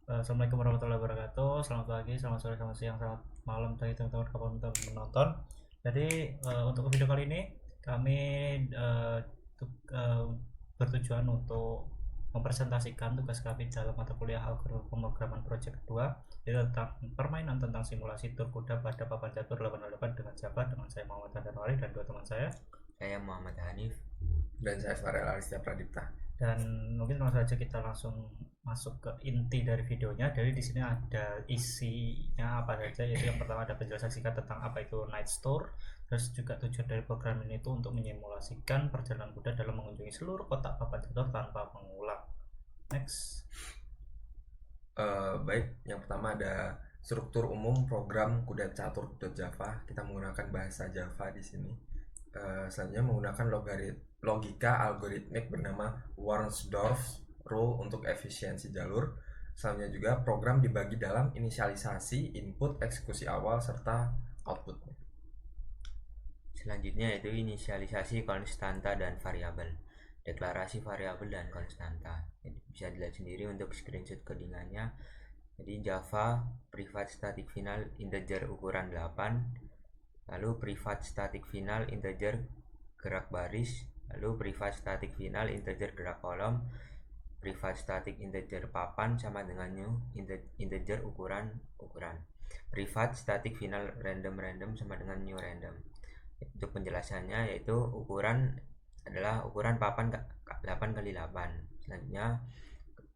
Assalamualaikum warahmatullahi wabarakatuh. Selamat pagi, selamat sore, selamat siang, selamat malam bagi teman-teman kapan teman menonton. Jadi untuk video kali ini kami eh, bertujuan untuk mempresentasikan tugas kami dalam mata kuliah algoritma pemrograman project 2, yaitu tentang permainan tentang simulasi tur kuda pada papan catur 808 dengan Java, dengan saya Muhammad Handarwali dan dua teman saya. Saya Muhammad Hanif. Dan saya Farel Aristia Pradipta. Dan mungkin langsung saja kita langsung masuk ke inti dari videonya. Jadi di sini ada isinya apa saja, yaitu yang pertama ada penjelasan singkat tentang apa itu Night Store, terus juga tujuan dari program ini itu untuk menyimulasikan perjalanan kuda dalam mengunjungi seluruh kotak papan catur tanpa mengulang. Next. Baik, yang pertama ada struktur umum program kuda catur Java. Kita menggunakan bahasa Java di sini. Selanjutnya menggunakan logika algoritmik bernama Warnsdorf rule untuk efisiensi jalur. Selanjutnya juga program dibagi dalam inisialisasi, input, eksekusi awal, serta output. Selanjutnya yaitu inisialisasi konstanta dan variabel, deklarasi variabel dan konstanta. Jadi bisa dilihat sendiri untuk screenshot codingannya. Jadi Java private static final integer ukuran 8, lalu private static final integer gerak baris, lalu private static final integer gerak kolom, private static integer papan sama dengan new integer ukuran, private static final random sama dengan new random. Untuk penjelasannya yaitu ukuran adalah ukuran papan 8 kali 8. Selanjutnya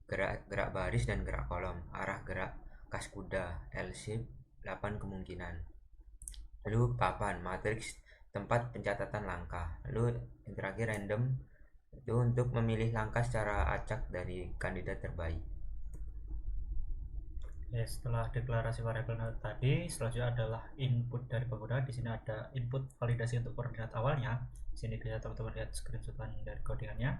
gerak baris dan gerak kolom, arah gerak kas kuda L shape 8 kemungkinan. Lalu papan matriks tempat pencatatan langkah. Lalu yang terakhir random itu untuk memilih langkah secara acak dari kandidat terbaik. Ya, setelah deklarasi variabel tadi, selanjutnya adalah input dari pengguna. Di sini ada input validasi untuk koordinat awalnya. Di sini bisa teman-teman lihat screenshotan dari codingannya.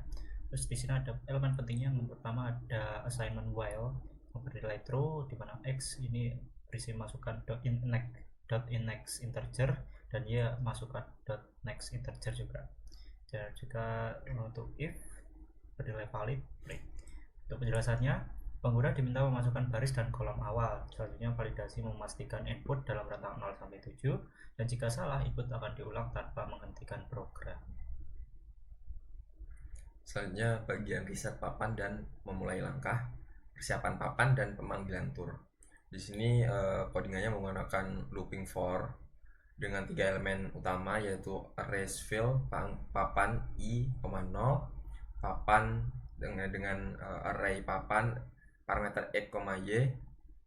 Terus di sini ada elemen pentingnya. Yang pertama ada assignment while yang bernilai true, di mana x ini berisi masukan .innex integer dan y masukkan .next integer juga. Dan juga untuk if bernilai valid. Untuk penjelasannya, pengguna diminta memasukkan baris dan kolom awal. Selanjutnya validasi memastikan input dalam rentang 0 sampai 7, dan jika salah input akan diulang tanpa menghentikan program. Selanjutnya bagian riset papan dan memulai langkah, persiapan papan dan pemanggilan tur. Di sini codingannya menggunakan looping for dengan 3 elemen utama, yaitu arrays fill, papan i, 0, papan dengan array papan parameter x, y,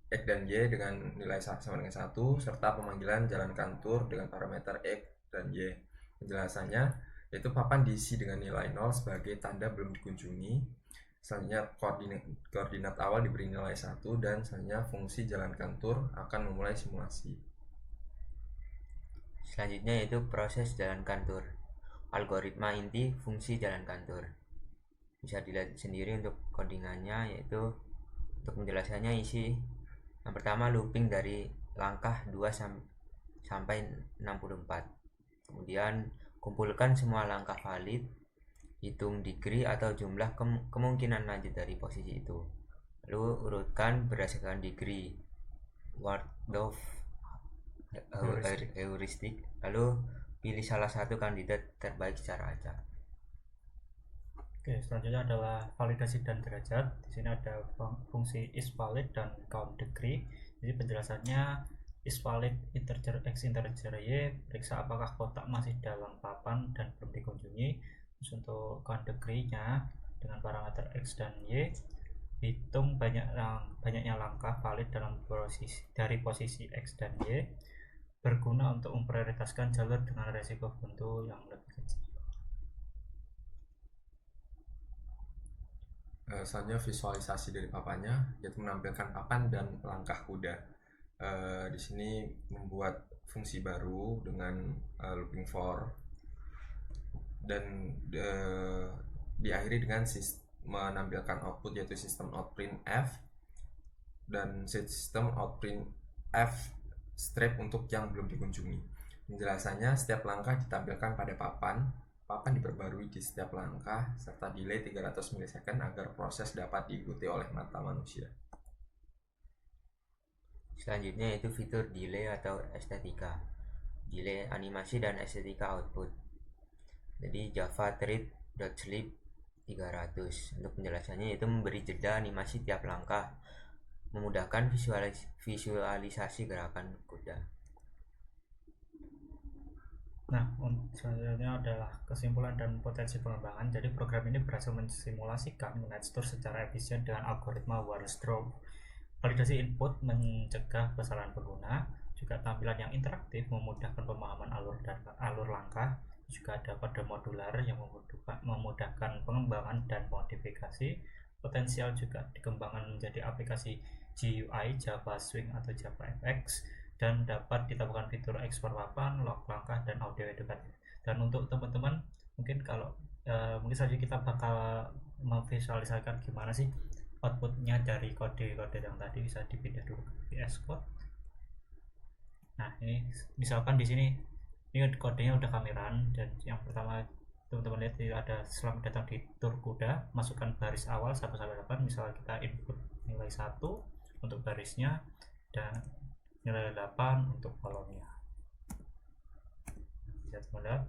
x dan y dengan nilai sama dengan 1, serta pemanggilan jalankan tur dengan parameter x dan y. Penjelasannya yaitu papan diisi dengan nilai 0 sebagai tanda belum dikunjungi. Selanjutnya koordinat awal diberi nilai 1, dan selanjutnya fungsi jalankan tur akan memulai simulasi. Selanjutnya yaitu proses jalankan tur, algoritma inti fungsi jalankan tur. Bisa dilihat sendiri untuk codingannya, yaitu untuk penjelasannya isi yang pertama looping dari langkah 2 sampai 64. Kemudian kumpulkan semua langkah valid, hitung degree atau jumlah kemungkinan lanjut dari posisi itu. Lalu urutkan berdasarkan degree, Waldorf heuristik. Lalu pilih salah satu kandidat terbaik secara acak. Oke, selanjutnya adalah validasi dan derajat. Di sini ada fungsi isValid dan countDegree. Jadi penjelasannya, isValid integer x integer y, periksa apakah kotak masih dalam papan dan belum dikunjungi. Terus untuk countDegree-nya dengan parameter x dan y, hitung banyaknya langkah valid dari posisi x dan y, berguna untuk memprioritaskan jalur dengan resiko buntu yang lebih kecil. Selanjutnya visualisasi dari papannya, yaitu menampilkan papan dan langkah kuda. Di sini membuat fungsi baru dengan looping for, dan diakhiri dengan menampilkan output, yaitu sistem outprint f dan sistem outprint f strip untuk yang belum dikunjungi. Penjelasannya, setiap langkah ditampilkan pada papan diperbarui di setiap langkah, serta delay 300 ms agar proses dapat diikuti oleh mata manusia. Selanjutnya itu fitur delay atau estetika. Delay animasi dan estetika output. Jadi Java thread.sleep 300. Untuk penjelasannya itu memberi jeda animasi tiap langkah, memudahkan visualisasi gerakan kuda. Nah, selanjutnya adalah kesimpulan dan potensi pengembangan. Jadi program ini berhasil mensimulasikan Nightstore secara efisien dengan algoritma one-stroke. Validasi input mencegah kesalahan pengguna, juga tampilan yang interaktif memudahkan pemahaman alur langkah, juga ada kode modular yang memudahkan pengembangan dan modifikasi. Potensial juga dikembangkan menjadi aplikasi GUI, Java Swing atau Java FX, dan dapat ditambahkan fitur ekspor papan, log langkah, dan audio edukatif. Dan untuk teman-teman mungkin kalau mungkin saja kita bakal memvisualisasikan gimana sih outputnya dari kode-kode yang tadi. Bisa dipindah dulu ke VS Code. Nah, ini misalkan di sini ini kodenya udah kameran, dan yang pertama teman-teman lihat ada selamat datang di tur kuda, masukkan baris awal 1 sampai 8. Misalnya kita input nilai 1 untuk barisnya dan nilai 8 untuk kolomnya. Bisa teman lihat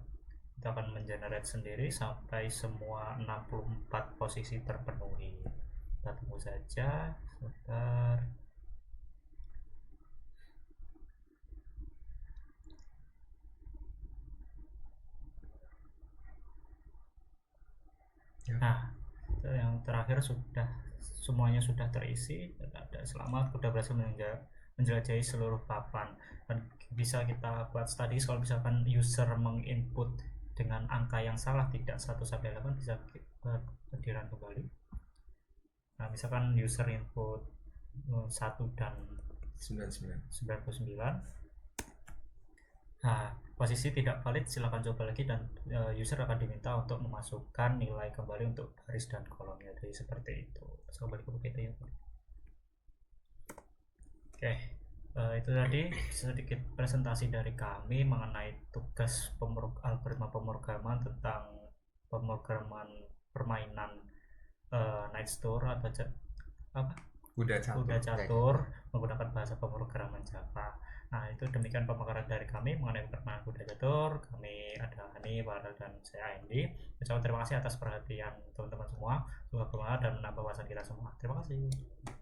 kita akan mengenerate sendiri sampai semua 64 posisi terpenuhi. Kita tunggu saja sebentar. Nah, yang terakhir semuanya sudah terisi. Ada selamat, kuda berhasil menjelajahi seluruh papan. Dan bisa kita buat study kalau misalkan user menginput dengan angka yang salah, tidak 1 sampai 8, bisa kita run kembali. Nah, misalkan user input 1 dan 99. Nah, posisi tidak valid, silakan coba lagi, dan user akan diminta untuk memasukkan nilai kembali untuk baris dan kolomnya. Jadi seperti itu. Coba kita ya. Oke, itu tadi sedikit presentasi dari kami mengenai tugas algoritma pemrograman tentang pemrograman permainan Nightstore atau kuda catur menggunakan bahasa pemrograman Java. Nah, itu demikian pemaparan dari kami mengenai permainan kuda catur. Kami ada Hani, Farel, dan saya Andy. Terima kasih atas perhatian teman-teman semua. Semoga bermanfaat dan menambah wawasan kita semua. Terima kasih.